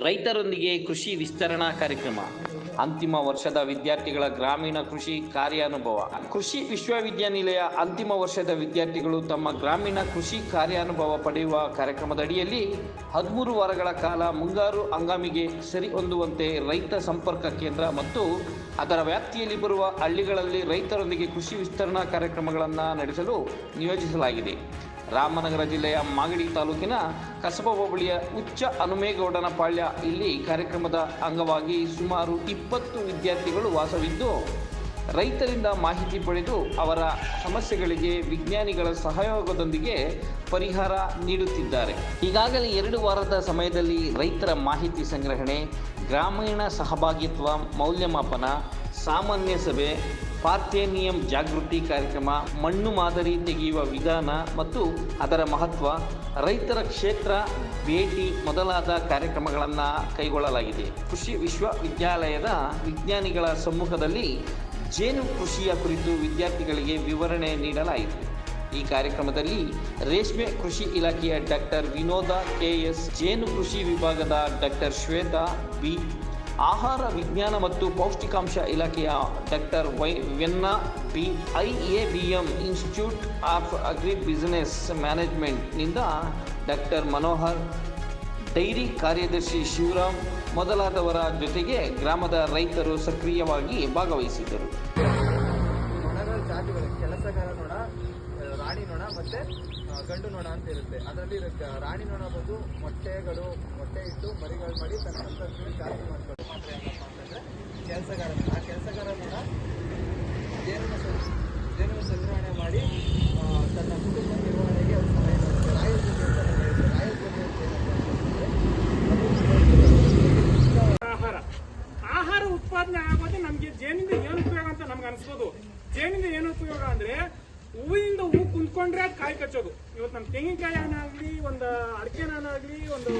ರೈತರೊಂದಿಗೆ ಕೃಷಿ ವಿಸ್ತರಣಾ ಕಾರ್ಯಕ್ರಮ. ಅಂತಿಮ ವರ್ಷದ ವಿದ್ಯಾರ್ಥಿಗಳ ಗ್ರಾಮೀಣ ಕೃಷಿ ಕಾರ್ಯಾನುಭವ. ಕೃಷಿ ವಿಶ್ವವಿದ್ಯಾನಿಲಯ ಅಂತಿಮ ವರ್ಷದ ವಿದ್ಯಾರ್ಥಿಗಳು ತಮ್ಮ ಗ್ರಾಮೀಣ ಕೃಷಿ ಕಾರ್ಯಾನುಭವ ಪಡೆಯುವ ಕಾರ್ಯಕ್ರಮದ ಅಡಿಯಲ್ಲಿ 13 ವಾರಗಳ ಕಾಲ ಮುಂಗಾರು ಹಂಗಾಮಿಗೆ ಸರಿ ಹೊಂದುವಂತೆ ರೈತ ಸಂಪರ್ಕ ಕೇಂದ್ರ ಮತ್ತು ಅದರ ವ್ಯಾಪ್ತಿಯಲ್ಲಿ ಬರುವ ಹಳ್ಳಿಗಳಲ್ಲಿ ರೈತರೊಂದಿಗೆ ಕೃಷಿ ವಿಸ್ತರಣಾ ಕಾರ್ಯಕ್ರಮಗಳನ್ನು ನಡೆಸಲು ನಿಯೋಜಿಸಲಾಗಿದೆ. ರಾಮನಗರ ಜಿಲ್ಲೆಯ ಮಾಗಡಿ ತಾಲೂಕಿನ ಕಸಬಾ ಹೋಬಳಿಯ ಉಚ್ಚ ಹನುಮೇಗೌಡನ ಪಾಳ್ಯ ಇಲ್ಲಿ ಕಾರ್ಯಕ್ರಮದ ಅಂಗವಾಗಿ ಸುಮಾರು 20 ವಿದ್ಯಾರ್ಥಿಗಳು ವಾಸವಿದ್ದು ರೈತರಿಂದ ಮಾಹಿತಿ ಪಡೆದು ಅವರ ಸಮಸ್ಯೆಗಳಿಗೆ ವಿಜ್ಞಾನಿಗಳ ಸಹಯೋಗದೊಂದಿಗೆ ಪರಿಹಾರ ನೀಡುತ್ತಿದ್ದಾರೆ. ಈಗಾಗಲೇ 2 ವಾರದ ಸಮಯದಲ್ಲಿ ರೈತರ ಮಾಹಿತಿ ಸಂಗ್ರಹಣೆ, ಗ್ರಾಮೀಣ ಸಹಭಾಗಿತ್ವ ಮೌಲ್ಯಮಾಪನ, ಸಾಮಾನ್ಯ ಸಭೆ, ಪಾರ್ಥೇನಿಯಂ ಜಾಗೃತಿ ಕಾರ್ಯಕ್ರಮ, ಮಣ್ಣು ಮಾದರಿ ತೆಗೆಯುವ ವಿಧಾನ ಮತ್ತು ಅದರ ಮಹತ್ವ, ರೈತರ ಕ್ಷೇತ್ರ ಭೇಟಿ ಮೊದಲಾದ ಕಾರ್ಯಕ್ರಮಗಳನ್ನು ಕೈಗೊಳ್ಳಲಾಗಿದೆ. ಕೃಷಿ ವಿಶ್ವವಿದ್ಯಾಲಯದ ವಿಜ್ಞಾನಿಗಳ ಸಮ್ಮುಖದಲ್ಲಿ ಜೇನು ಕೃಷಿಯ ಕುರಿತು ವಿದ್ಯಾರ್ಥಿಗಳಿಗೆ ವಿವರಣೆ ನೀಡಲಾಯಿತು. ಈ ಕಾರ್ಯಕ್ರಮದಲ್ಲಿ ರೇಷ್ಮೆ ಕೃಷಿ ಇಲಾಖೆಯ ಡಾಕ್ಟರ್ ವಿನೋದ KS, ಜೇನು ಕೃಷಿ ವಿಭಾಗದ ಡಾಕ್ಟರ್ ಶ್ವೇತಾ B, ಆಹಾರ ವಿಜ್ಞಾನ ಮತ್ತು ಪೌಷ್ಟಿಕಾಂಶ ಇಲಾಖೆಯ doctor Venna B, IABM institute of agri business ಮ್ಯಾನೇಜ್ಮೆಂಟ್ನಿಂದ ಡಾಕ್ಟರ್ ಮನೋಹರ್, ಡೈರಿ ಕಾರ್ಯದರ್ಶಿ ಶಿವರಾಮ್ ಮೊದಲಾದವರ ಜೊತೆಗೆ ಗ್ರಾಮದ ರೈತರು ಸಕ್ರಿಯವಾಗಿ ಭಾಗವಹಿಸಿದರು. ಕೆಲಸಗಾರ ನೊಣ, ರಾಣಿ ನೊಣ ಮತ್ತೆ ಗಂಡು ನೊಣ ಅಂತ ಇರುತ್ತೆ. ಅದರಲ್ಲಿ ರಾಣಿ ನೊಣ ಬಂದು ಮೊಟ್ಟೆ ಇಟ್ಟು ಮರಿಗಳು ಮಾಡಿ ತನ್ನ ಸಂತತಿಯನ್ನು ಜಾಸ್ತಿ ಮಾಡ್ಕೊಳ್ಳಿ. ಮಾತ್ರ ಏನಪ್ಪ ಅಂತಂದ್ರೆ ಕೆಲಸಗಾರ ನೊಣ. ಆ ಕೆಲಸಗಾರ ನೊಣ ಜೇನು ಸಂಗ್ರಹಣೆ ಮಾಡಿ ತನ್ನ ಕುಟುಂಬ ನಿರ್ವಹಣೆಗೆ ಅದು ಸಹಾಯ ಮಾಡುತ್ತೆ. ರಾಯಲ್ಗೊನೆ ಅಂತ ಹೇಳುತ್ತೆ. ರಾಯಲ್ಗೊನೆ ಅಂತ ಆಹಾರ ಉತ್ಪಾದನೆ ಆಗೋದು ನಮ್ಗೆ ಜೇನಿಂದ ಏನು ಉಪಯೋಗ ಅಂತ ನಮ್ಗೆ ಅನ್ಸ್ಬೋದು. ಜೇನಿಂದ ಏನು ಉಪಯೋಗ ಅಂದ್ರೆ ಹೂವಿನಿಂದ ಹೂ ಕುಂತ್ಕೊಂಡ್ರೆ ಕಾಯಿ ಕಚ್ಚೋದು. ಇವತ್ತು ನಮ್ಮ ತೆಂಗಿನಕಾಯಿ ಹಣ್ಣಾಗ್ಲಿ, ಒಂದು ಅಡಿಕೆ ಹಣ್ಣಾಗ್ಲಿ, ಒಂದು